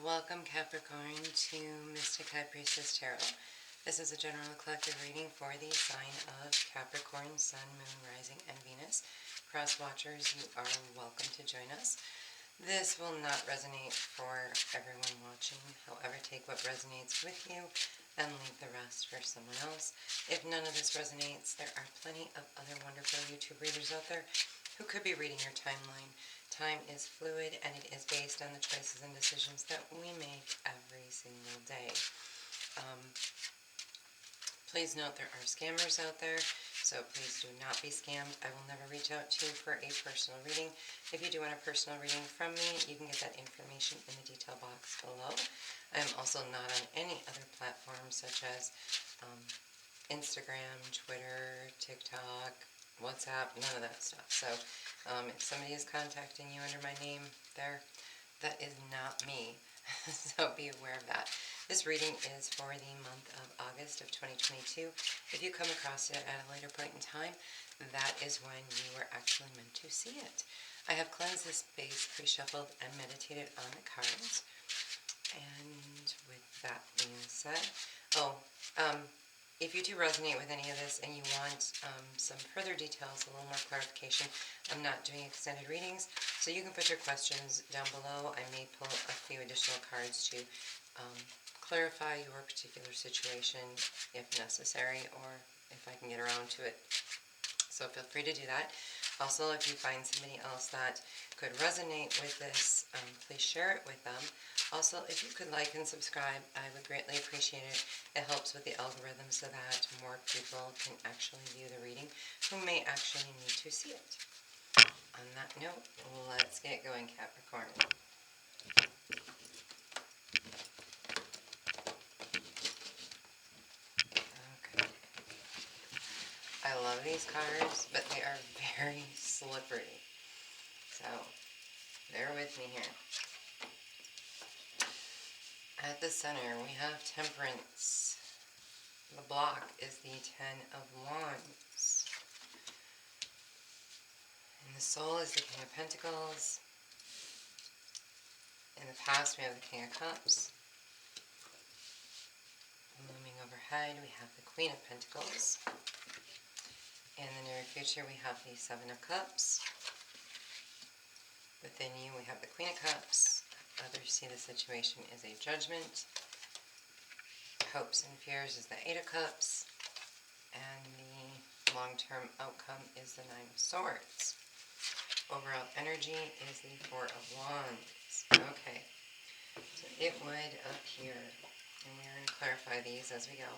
Welcome Capricorn to Mystic High Priestess Tarot. This is a general collective reading for the sign of Capricorn, Sun, Moon, Rising, and Venus. Cross watchers, you are welcome to join us. This will not resonate for everyone watching. However, take what resonates with you and leave the rest for someone else. If none of this resonates, there are plenty of other wonderful YouTube readers out there who could be reading your timeline. Time is fluid, and it is based on the choices and decisions that we make every single day. Please note there are scammers out there, so please do not be scammed. I will never reach out to you for a personal reading. If you do want a personal reading from me, you can get that information in the detail box below. I am also not on any other platforms such as Instagram, Twitter, TikTok, WhatsApp, none of that stuff. So if somebody is contacting you under my name there, that is not me. So be aware of that. This reading is for the month of August of 2022. If you come across it at a later point in time, that is when you were actually meant to see it. I have cleansed this space, pre-shuffled, and meditated on the cards. And with that being said, if you do resonate with any of this and you want some further details, a little more clarification, I'm not doing extended readings, so you can put your questions down below. I may pull a few additional cards to clarify your particular situation if necessary, or if I can get around to it. So feel free to do that. Also, if you find somebody else that could resonate with this, please share it with them. Also, if you could like and subscribe, I would greatly appreciate it. It helps with the algorithm so that more people can actually view the reading who may actually need to see it. On that note, let's get going, Capricorn. Okay. I love these cards, but they are very slippery. So, bear with me here. At the center, we have Temperance. The block is the Ten of Wands. And the Soul is the King of Pentacles. In the past, we have the King of Cups. Looming overhead, we have the Queen of Pentacles. In the near future, we have the Seven of Cups. Within you, we have the Queen of Cups. Others see the situation as a judgment. Hopes and fears is the Eight of Cups. And the long-term outcome is the Nine of Swords. Overall energy is the Four of Wands. Okay, so it would appear, and we're going to clarify these as we go,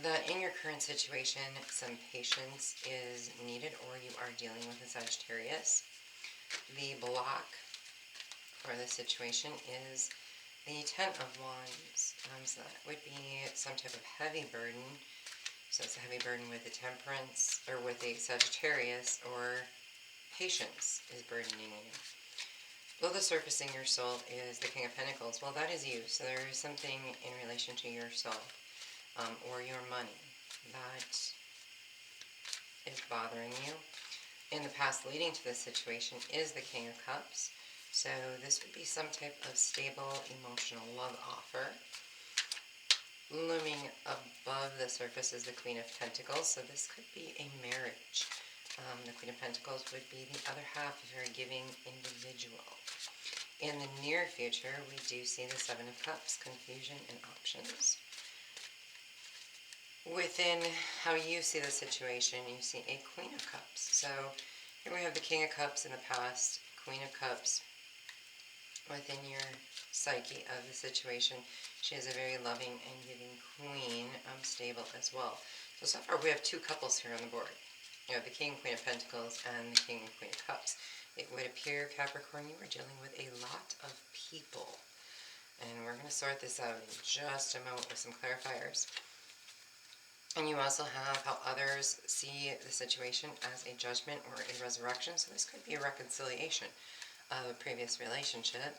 that in your current situation, some patience is needed, or you are dealing with a Sagittarius. The block for the situation is the Ten of Wands. So that would be some type of heavy burden. So it's a heavy burden with the Temperance, or with the Sagittarius, or patience is burdening you. Below the surface in your soul is the King of Pentacles. Well, that is you. So there is something in relation to your soul, or your money, that is bothering you. In the past leading to this situation is the King of Cups. So this would be some type of stable emotional love offer. Looming above the surface is the Queen of Pentacles. So this could be a marriage. The Queen of Pentacles would be the other half of your giving individual. In the near future, we do see the Seven of Cups, confusion and options. Within how you see the situation, you see a Queen of Cups. So here we have the King of Cups in the past, Queen of Cups within your psyche of the situation. She is a very loving and giving queen, stable as well. So far we have two couples here on the board. You have the King and Queen of Pentacles and the King and Queen of Cups. It would appear, Capricorn, you are dealing with a lot of people. And we're going to sort this out in just a moment with some clarifiers. And you also have how others see the situation as a judgment or a resurrection. So this could be a reconciliation of a previous relationship.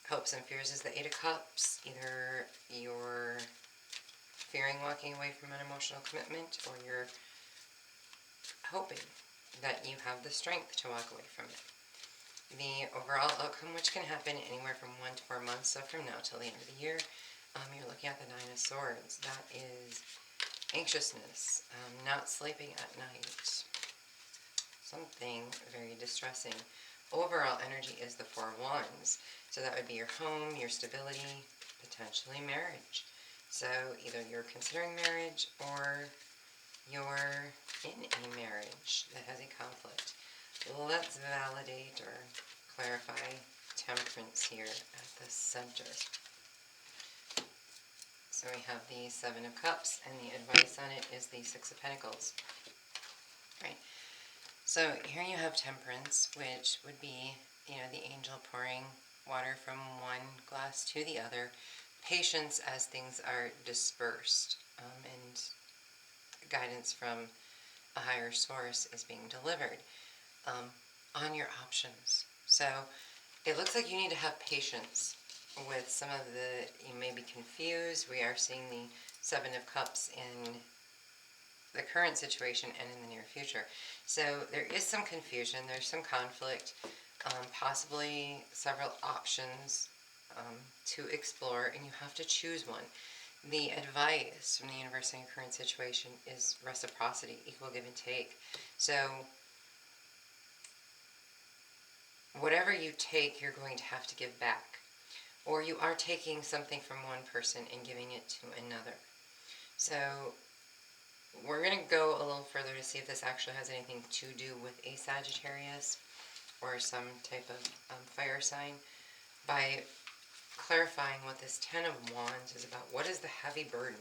Hopes and fears is the Eight of Cups. Either you're fearing walking away from an emotional commitment, or you're hoping that you have the strength to walk away from it. the overall outcome, which can happen anywhere from 1 to 4 months. So from now till the end of the year, you're looking at the Nine of Swords. That is anxiousness, not sleeping at night, something very distressing. Overall energy is the Four of Wands. So that would be your home, your stability, potentially marriage. So either you're considering marriage or you're in a marriage that has a conflict. Let's validate or clarify Temperance here at the center. So we have the Seven of Cups, and the advice on it is the Six of Pentacles. Right. So here you have Temperance, which would be, the angel pouring water from one glass to the other. Patience as things are dispersed, and guidance from a higher source is being delivered on your options. So it looks like you need to have patience with some of you may be confused. We are seeing the Seven of Cups in the current situation and in the near future. So there is some confusion, there's some conflict, possibly several options to explore, and you have to choose one. The advice from the universe in your current situation is reciprocity, equal give and take. So whatever you take, you're going to have to give back. Or you are taking something from one person and giving it to another. So we're going to go a little further to see if this actually has anything to do with a Sagittarius or some type of fire sign by clarifying what this Ten of Wands is about. What is the heavy burden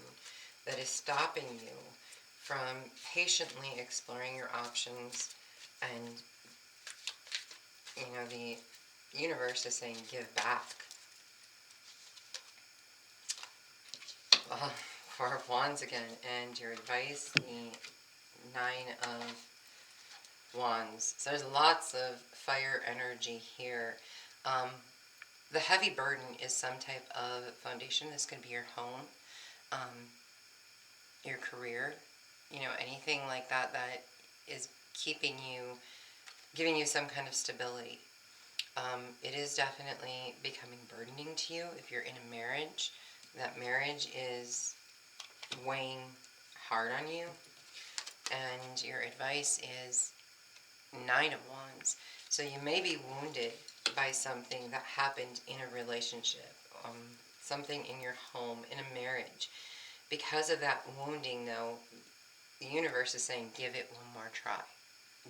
that is stopping you from patiently exploring your options? And the universe is saying give back. Well, Four of Wands again, and your advice, the Nine of Wands. So there's lots of fire energy here. The heavy burden is some type of foundation. This could be your home, your career, anything like that that is giving you some kind of stability. It is definitely becoming burdening to you if you're in a marriage. That marriage is weighing hard on you, and your advice is Nine of Wands. So you may be wounded by something that happened in a relationship, something in your home, in a marriage. Because of that wounding, though, the universe is saying give it one more try.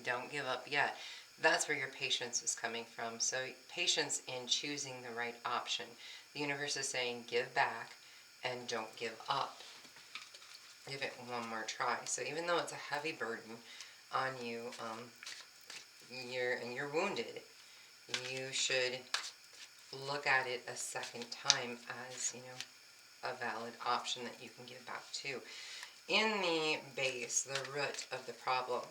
Don't give up yet. That's where your patience is coming from. So patience in choosing the right option. The universe is saying give back and don't give up. Give it one more try. So even though it's a heavy burden on you, you're wounded, you should look at it a second time as, a valid option that you can give back to. In the base, the root of the problem,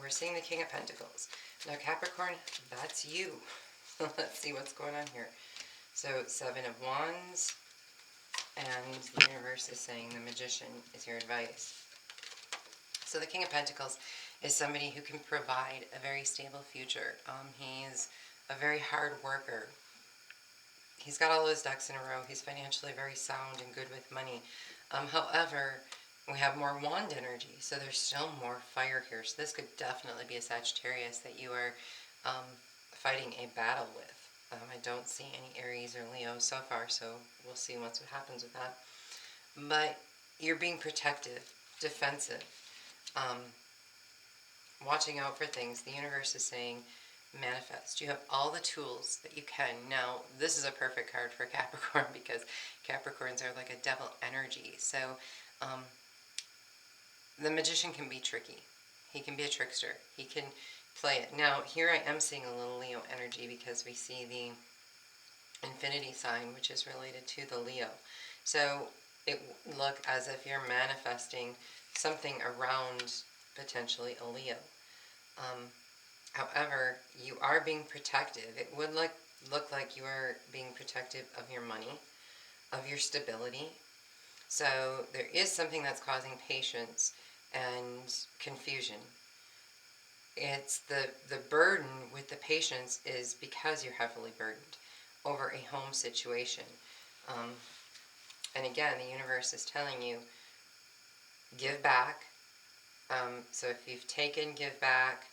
we're seeing the King of Pentacles. Now Capricorn, that's you. Let's see what's going on here. So Seven of Wands, and the universe is saying the Magician is your advice. So the King of Pentacles is somebody who can provide a very stable future. He's a very hard worker. He's got all his ducks in a row. He's financially very sound and good with money. However, we have more wand energy, so there's still more fire here. So this could definitely be a Sagittarius that you are fighting a battle with. I don't see any Aries or Leo so far, so we'll see what happens with that. But you're being protective, defensive, watching out for things. The universe is saying manifest. You have all the tools that you can. Now, this is a perfect card for Capricorn because Capricorns are like a devil energy. So the Magician can be tricky. He can be a trickster. He can play it. Now, here I am seeing a little Leo energy because we see the infinity sign, which is related to the Leo. So it look as if you're manifesting something around potentially a Leo. However, you are being protective. It would look like you are being protective of your money, of your stability. So there is something that's causing patience and confusion. It's the burden with the patience is because you're heavily burdened over a home situation. Um, and again, the universe is telling you, give back. So if you've taken, give back,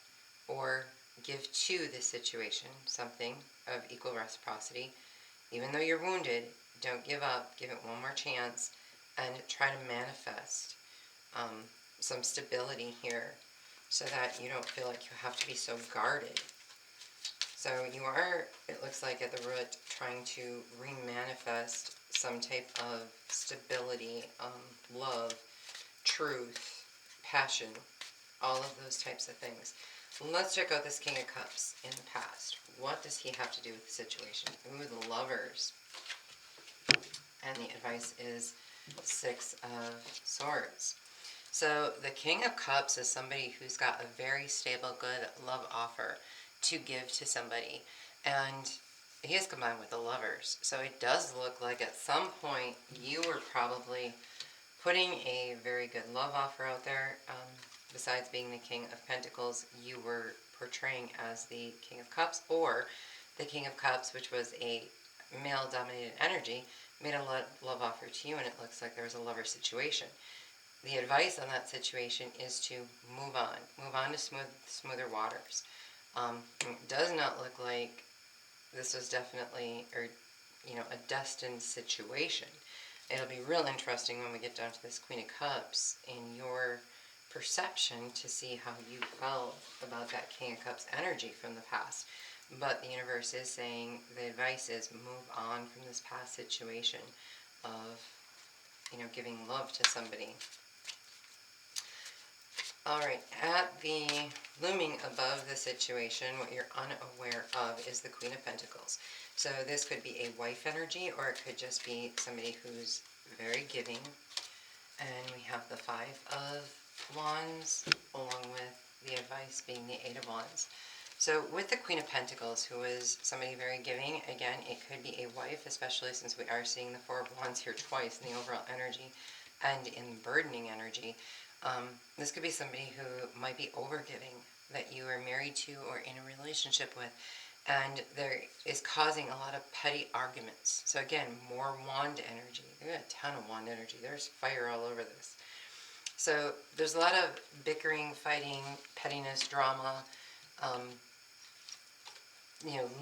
or give to the situation something of equal reciprocity. Even though you're wounded, don't give up. Give it one more chance and try to manifest um, some stability here so that you don't feel like you have to be so guarded. So you are, it looks like at the root, trying to remanifest some type of stability, love, truth, passion, all of those types of things. Let's check out this King of Cups in the past. What does he have to do with the situation? Ooh, the Lovers. And the advice is Six of Swords. So the King of Cups is somebody who's got a very stable, good love offer to give to somebody. And he is combined with the Lovers. So it does look like at some point you were probably putting a very good love offer out there. Besides being the King of Pentacles, you were portraying as the King of Cups, or the King of Cups, which was a male-dominated energy, made a love offer to you, and it looks like there was a lover situation. The advice on that situation is to move on to smoother waters. It does not look like this was definitely, or a destined situation. It'll be real interesting when we get down to this Queen of Cups in your perception to see how you felt about that King of Cups energy from the past. But the universe is saying the advice is move on from this past situation of, giving love to somebody. Alright, at the looming above the situation, what you're unaware of is the Queen of Pentacles. So this could be a wife energy, or it could just be somebody who's very giving. And we have the Five of Wands, along with the advice being the Eight of Wands. So with the Queen of Pentacles, who is somebody very giving, again, it could be a wife, especially since we are seeing the Four of Wands here twice in the overall energy and in the burdening energy. This could be somebody who might be overgiving, that you are married to or in a relationship with, and there is causing a lot of petty arguments. So again, more wand energy. There's a ton of wand energy. There's fire all over this. So there's a lot of bickering, fighting, pettiness, drama,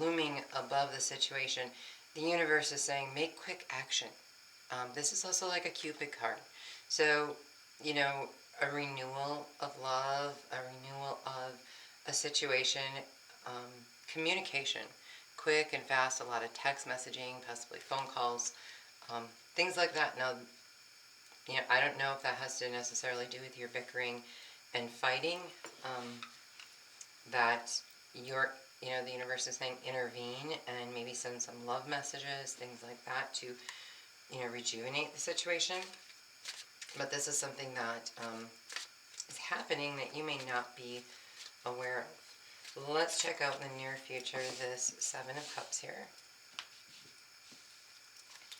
looming above the situation. The universe is saying, make quick action. This is also like a Cupid card. So, a renewal of love, a renewal of a situation, communication, quick and fast, a lot of text messaging, possibly phone calls, things like that. Now, I don't know if that has to necessarily do with your bickering and fighting, that the universe is saying intervene and maybe send some love messages, things like that to, rejuvenate the situation. But this is something that is happening that you may not be aware of. Let's check out in the near future this Seven of Cups here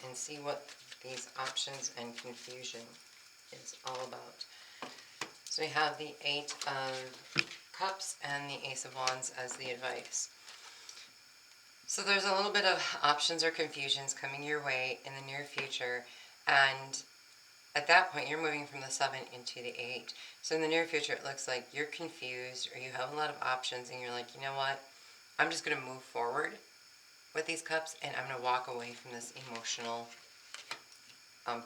and see what these options and confusion is all about. So we have the Eight of Cups and the Ace of Wands as the advice. So there's a little bit of options or confusions coming your way in the near future, and at that point, you're moving from the 7 into the 8. So in the near future, it looks like you're confused or you have a lot of options and you're like, you know what? I'm just going to move forward with these cups and I'm going to walk away from this emotional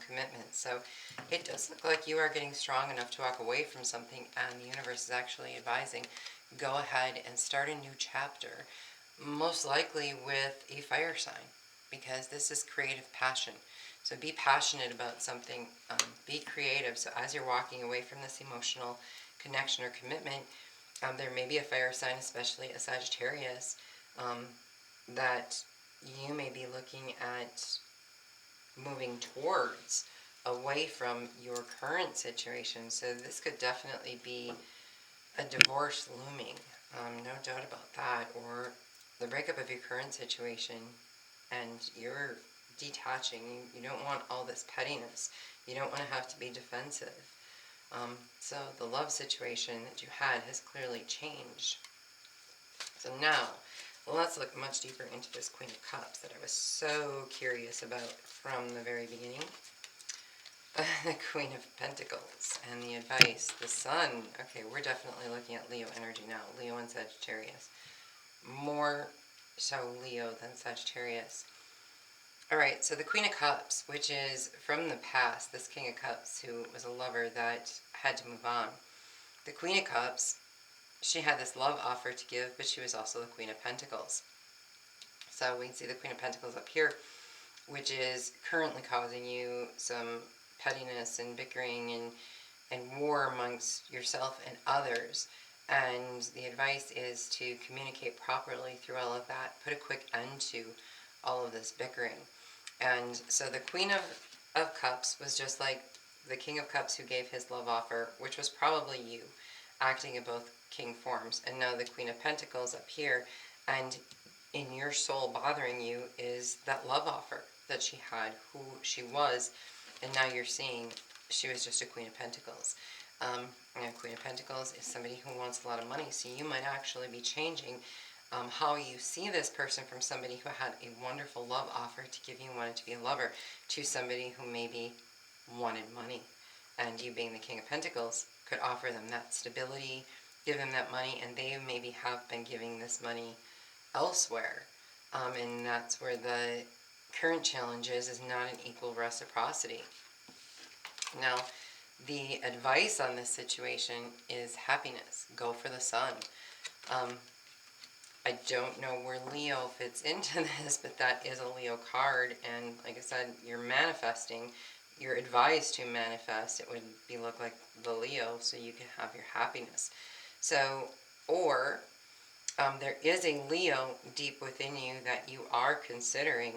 commitment. So it does look like you are getting strong enough to walk away from something, and the universe is actually advising, go ahead and start a new chapter, most likely with a fire sign, because this is creative passion. So be passionate about something, be creative. So as you're walking away from this emotional connection or commitment, there may be a fire sign, especially a Sagittarius, that you may be looking at moving towards, away from your current situation. So this could definitely be a divorce looming, no doubt about that, or the breakup of your current situation, and you're detaching. You don't want all this pettiness. You don't want to have to be defensive. So the love situation that you had has clearly changed. So now, let's look much deeper into this Queen of Cups that I was so curious about from the very beginning. The Queen of Pentacles and the advice, the Sun. Okay, we're definitely looking at Leo energy now. Leo and Sagittarius. More so Leo than Sagittarius. Alright, so the Queen of Cups, which is from the past, this King of Cups who was a lover that had to move on. The Queen of Cups, she had this love offer to give, but she was also the Queen of Pentacles. So we can see the Queen of Pentacles up here, which is currently causing you some pettiness and bickering and war amongst yourself and others. And the advice is to communicate properly through all of that. Put a quick end to all of this bickering. And so the Queen of Cups was just like the King of Cups who gave his love offer, which was probably you, acting in both king forms. And now the Queen of Pentacles up here, and in your soul bothering you is that love offer that she had, who she was, and now you're seeing she was just a Queen of Pentacles. And Queen of Pentacles is somebody who wants a lot of money, so you might actually be changing how you see this person from somebody who had a wonderful love offer to give you and wanted to be a lover to somebody who maybe wanted money. And you being the King of Pentacles could offer them that stability, give them that money, and they maybe have been giving this money elsewhere. And that's where the current challenge is not an equal reciprocity. Now, the advice on this situation is happiness. Go for the sun. I don't know where Leo fits into this, but that is a Leo card. And like I said, you're manifesting. You're advised to manifest. It would be look like the Leo, so you can have your happiness. So, or there is a Leo deep within you that you are considering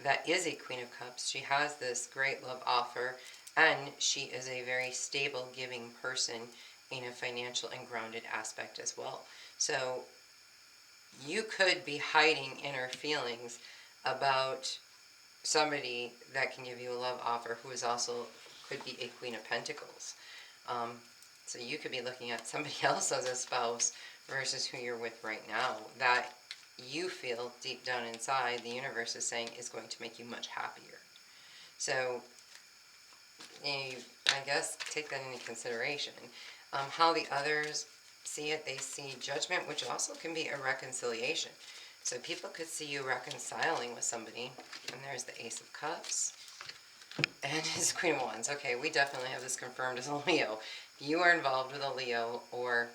that is a Queen of Cups. She has this great love offer, and she is a very stable, giving person in a financial and grounded aspect as well. So you could be hiding inner feelings about somebody that can give you a love offer who is also could be a Queen of Pentacles. So you could be looking at somebody else as a spouse versus who you're with right now that you feel deep down inside the universe is saying is going to make you much happier. So I guess take that into consideration. How the others see it, they see judgment, which also can be a reconciliation. So people could see you reconciling with somebody, and there's the Ace of Cups and his Queen of Wands. Okay, we definitely have this confirmed as a Leo. If you are involved with a Leo, or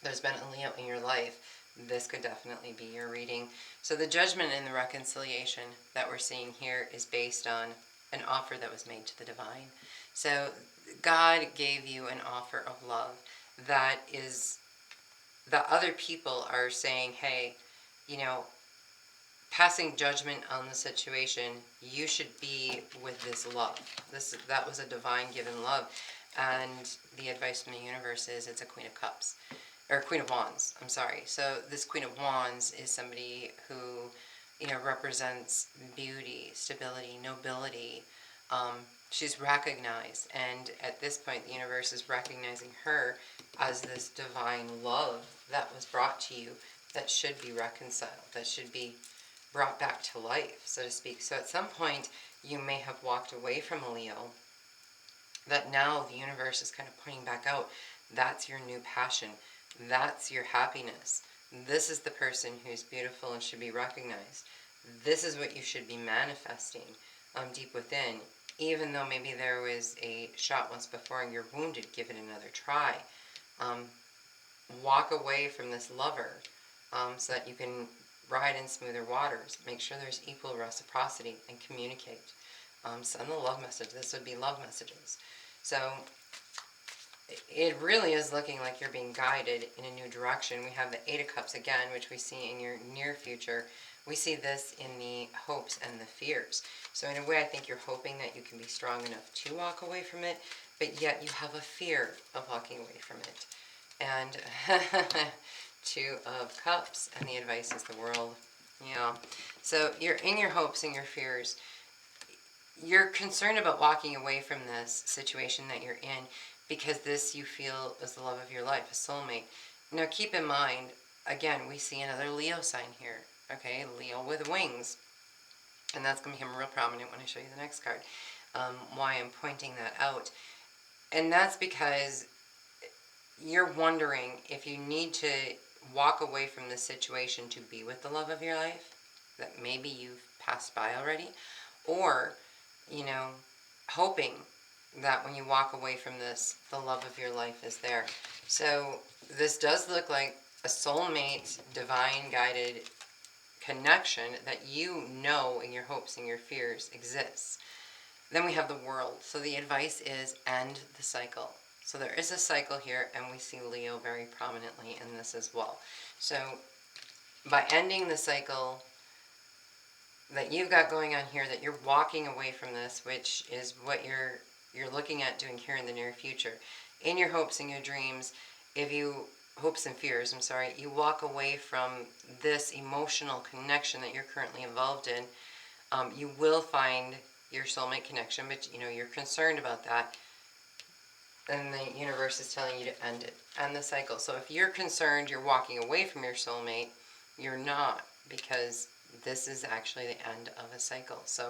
there's been a Leo in your life, this could definitely be your reading. So the judgment and the reconciliation that we're seeing here is based on an offer that was made to the divine. So God gave you an offer of love that is, the other people are saying, hey, you know, passing judgment on the situation, you should be with this love. That was a divine given love. And the advice from the universe is it's a Queen of Cups. Or Queen of Wands, I'm sorry. So this Queen of Wands is somebody who, you know, represents beauty, stability, nobility. She's recognized, and at this point the universe is recognizing her as this divine love that was brought to you that should be reconciled, that should be brought back to life, so to speak. So at some point you may have walked away from a Leo that now the universe is kind of pointing back out. That's your new passion. That's your happiness. This is the person who's beautiful and should be recognized. This is what you should be manifesting deep within. Even though maybe there was a shot once before and you're wounded, give it another try. Walk away from this lover so that you can ride in smoother waters. Make sure there's equal reciprocity and communicate. Send the love message. This would be love messages. So it really is looking like you're being guided in a new direction. We have the Eight of Cups again, which we see in your near future. We see this in the hopes and the fears. So in a way, I think you're hoping that you can be strong enough to walk away from it, but yet you have a fear of walking away from it. And Two of Cups, and the advice is the world. Yeah. So you're in your hopes and your fears. You're concerned about walking away from this situation that you're in, because this you feel is the love of your life, a soulmate. Now keep in mind, again, we see another Leo sign here, okay? Leo with wings. And that's going to become real prominent when I show you the next card. Why I'm pointing that out. And that's because you're wondering if you need to walk away from this situation to be with the love of your life, that maybe you've passed by already, or, you know, hoping that when you walk away from this, the love of your life is there. So this does look like a soulmate, divine guided connection that you know in your hopes and your fears exists. Then we have the world. So the advice is end the cycle. So there is a cycle here, and we see Leo very prominently in this as well. So by ending the cycle that you've got going on here, that you're walking away from this, which is what you're looking at doing here in the near future, in your hopes and your dreams, hopes and fears, I'm sorry, you walk away from this emotional connection that you're currently involved in, you will find your soulmate connection, but you know, you're concerned about that, and the universe is telling you to end it, end the cycle. So if you're concerned you're walking away from your soulmate, you're not, because this is actually the end of a cycle. So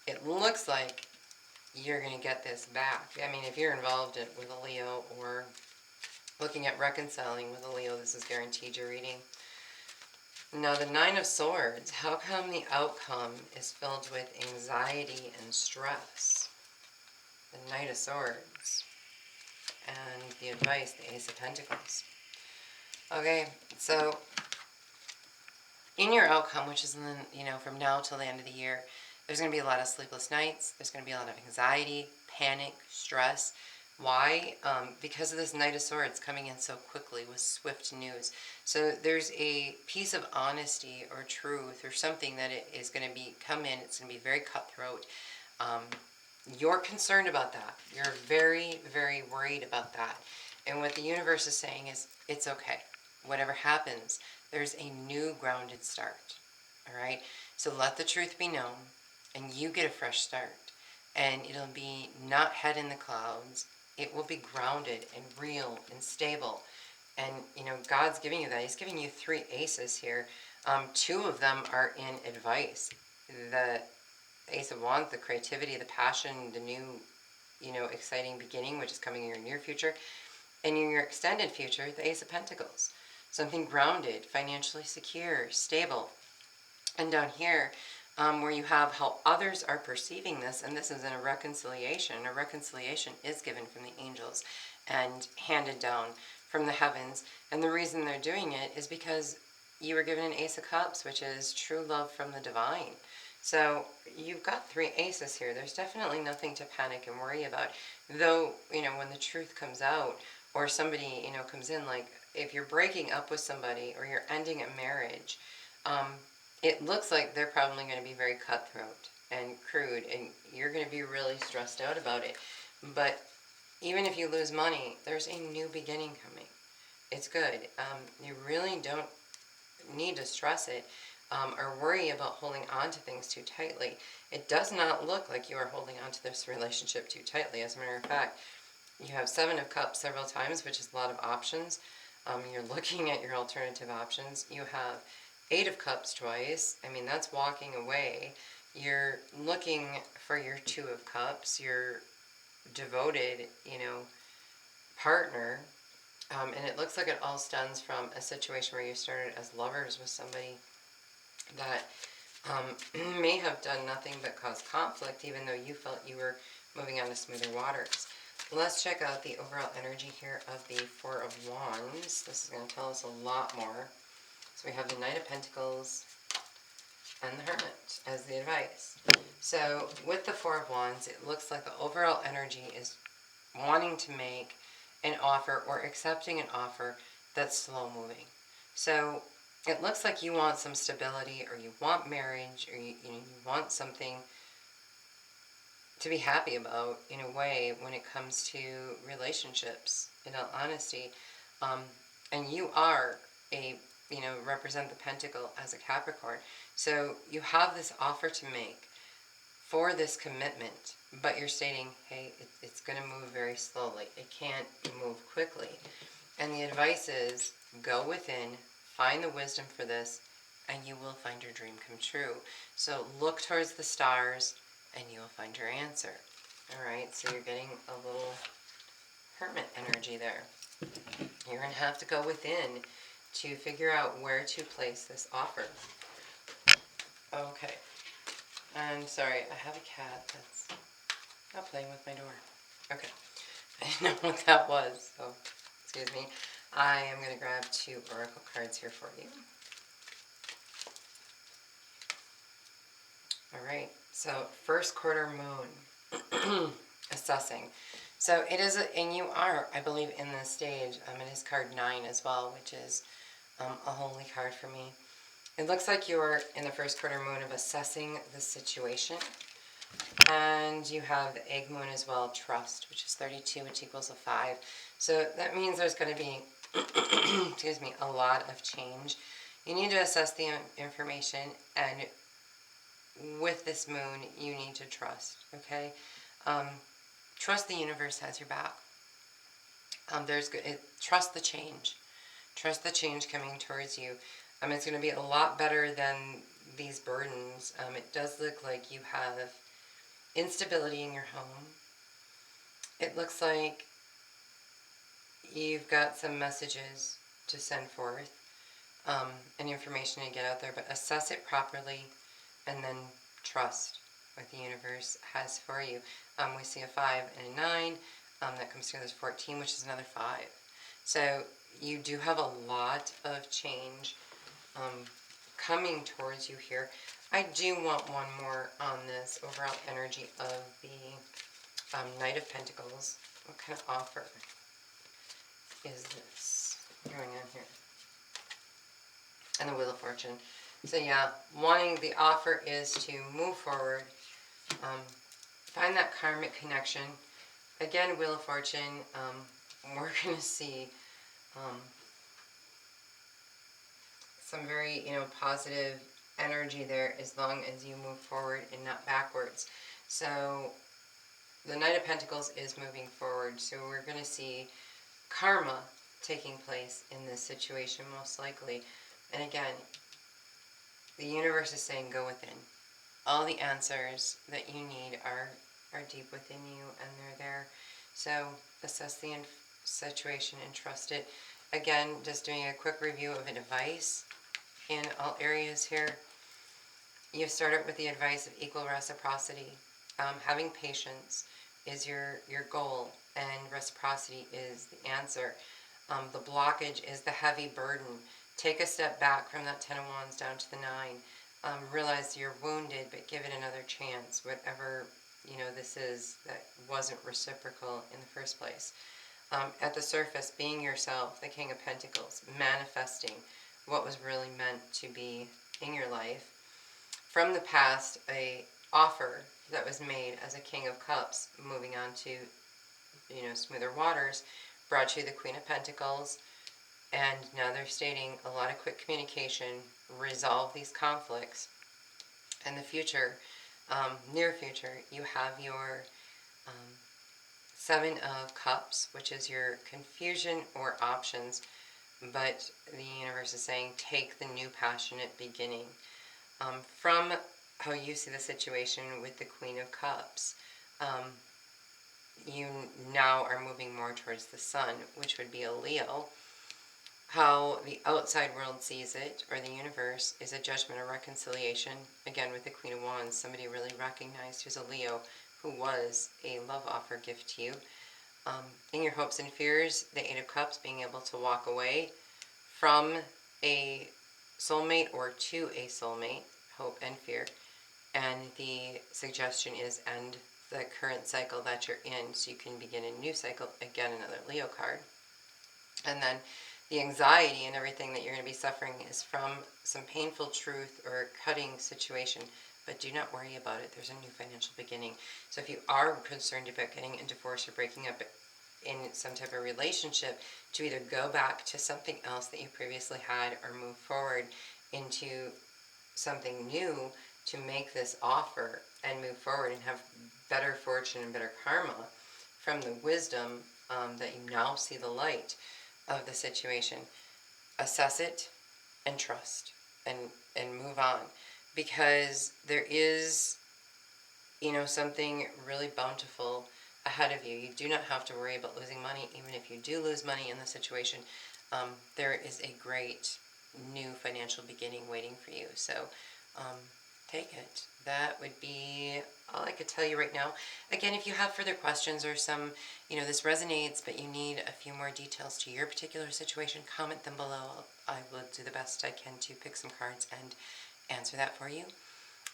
it looks like you're going to get this back. I mean, if you're involved with a Leo or looking at reconciling with a Leo, this is guaranteed your reading. Now, the Nine of Swords, how come the outcome is filled with anxiety and stress? The Knight of Swords. And the advice, the Ace of Pentacles. Okay, so in your outcome, which is from now till the end of the year, there's going to be a lot of sleepless nights. There's going to be a lot of anxiety, panic, stress. Why? Because of this Knight of Swords coming in so quickly with swift news. So there's a piece of honesty or truth or something that it is going to come in. It's going to be very cutthroat. You're concerned about that. You're very, very worried about that. And what the universe is saying is, it's okay. Whatever happens, there's a new grounded start. All right? So let the truth be known, and you get a fresh start. And it'll be not head in the clouds. It will be grounded and real and stable. And, God's giving you that. He's giving you 3 aces here. 2 of them are in advice. The Ace of Wands, the creativity, the passion, the new, exciting beginning, which is coming in your near future. And in your extended future, the Ace of Pentacles. Something grounded, financially secure, stable. And down here, where you have how others are perceiving this, and this is in a reconciliation. A reconciliation is given from the angels and handed down from the heavens. And the reason they're doing it is because you were given an Ace of Cups, which is true love from the divine. So you've got 3 aces here. There's definitely nothing to panic and worry about. Though, when the truth comes out, or somebody, comes in, like if you're breaking up with somebody or you're ending a marriage, it looks like they're probably going to be very cutthroat and crude, and you're going to be really stressed out about it. But even if you lose money, there's a new beginning coming. It's good. You really don't need to stress it or worry about holding on to things too tightly. It does not look like you are holding on to this relationship too tightly. As a matter of fact, you have 7 of Cups several times, which is a lot of options. You're looking at your alternative options. You have 8 of Cups twice. I mean, that's walking away. You're looking for your 2 of Cups, your devoted, partner. And it looks like it all stems from a situation where you started as lovers with somebody that may have done nothing but cause conflict, even though you felt you were moving on to smoother waters. Let's check out the overall energy here of the 4 of Wands. This is going to tell us a lot more. So we have the Knight of Pentacles and the Hermit as the advice. So with the 4 of Wands, it looks like the overall energy is wanting to make an offer or accepting an offer that's slow moving. So it looks like you want some stability, or you want marriage, or you want something to be happy about in a way when it comes to relationships, in all honesty. And you are represent the Pentacle as a Capricorn. So you have this offer to make for this commitment, but you're stating, hey, it's going to move very slowly. It can't move quickly. And the advice is go within, find the wisdom for this, and you will find your dream come true. So look towards the stars, and you will find your answer. All right, so you're getting a little hermit energy there. You're going to have to go within to figure out where to place this offer. Okay. I'm sorry, I have a cat that's not playing with my door. Okay. I didn't know what that was, so excuse me. I am going to grab 2 oracle cards here for you. All right, so first quarter moon, assessing. So it is, and you are, I believe, in this stage. It is card 9 as well, which is a holy card for me. It looks like you're in the first quarter moon of assessing the situation. And you have the egg moon as well, trust, which is 32, which equals a 5. So that means there's going to be, excuse me, a lot of change. You need to assess the information, and with this moon, you need to trust, okay? Trust the universe has your back. Trust the change. Trust the change coming towards you. It's going to be a lot better than these burdens. It does look like you have instability in your home. It looks like you've got some messages to send forth, and information to get out there, but assess it properly and then trust what the universe has for you. We see a 5 and a 9. That comes through as 14, which is another 5. So you do have a lot of change coming towards you here. I do want one more on this overall energy of the Knight of Pentacles. What kind of offer is this going on here? And the Wheel of Fortune. So yeah, wanting the offer is to move forward, find that karmic connection. Again, Wheel of Fortune, we're going to see some very, positive energy there as long as you move forward and not backwards. So the Knight of Pentacles is moving forward, so we're going to see karma taking place in this situation most likely. And again, the universe is saying go within. All the answers that you need are deep within you, and they're there. So assess the situation and trust it. Again, just doing a quick review of advice in all areas here. You start out with the advice of equal reciprocity. Having patience is your goal, and reciprocity is the answer. The blockage is the heavy burden. Take a step back from that 10 of Wands down to the 9. Realize you're wounded, but give it another chance. Whatever, this is that wasn't reciprocal in the first place. At the surface, being yourself, the King of Pentacles, manifesting what was really meant to be in your life. From the past, a offer that was made as a King of Cups, moving on to, smoother waters, brought you the Queen of Pentacles. And now they're stating a lot of quick communication, resolve these conflicts. In the future, near future, you have your 7 of Cups, which is your confusion or options. But the universe is saying take the new passionate beginning. From how you see the situation with the Queen of Cups, you now are moving more towards the Sun, which would be a Leo. How the outside world sees it, or the universe, is a judgment or reconciliation. Again, with the Queen of Wands, somebody really recognized who's a Leo, who was a love offer gift to you. In your hopes and fears, the 8 of Cups, being able to walk away from a soulmate or to a soulmate, hope and fear. And the suggestion is end the current cycle that you're in so you can begin a new cycle. Again, another Leo card. And then the anxiety and everything that you're going to be suffering is from some painful truth or a cutting situation, but do not worry about it. There's a new financial beginning. So if you are concerned about getting a divorce or breaking up in some type of relationship, to either go back to something else that you previously had or move forward into something new, to make this offer and move forward and have better fortune and better karma from the wisdom that you now see the light of the situation. Assess it and trust and move on, because there is, you know, something really bountiful ahead of you. You do not have to worry about losing money. Even if you do lose money in the situation, there is a great new financial beginning waiting for you. So take it. That would be all I could tell you right now. Again, if you have further questions or some, you know, this resonates, but you need a few more details to your particular situation, comment them below. I will do the best I can to pick some cards and answer that for you.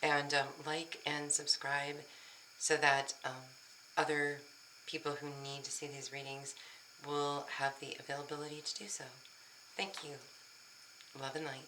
And like and subscribe so that other people who need to see these readings will have the availability to do so. Thank you. Love and light.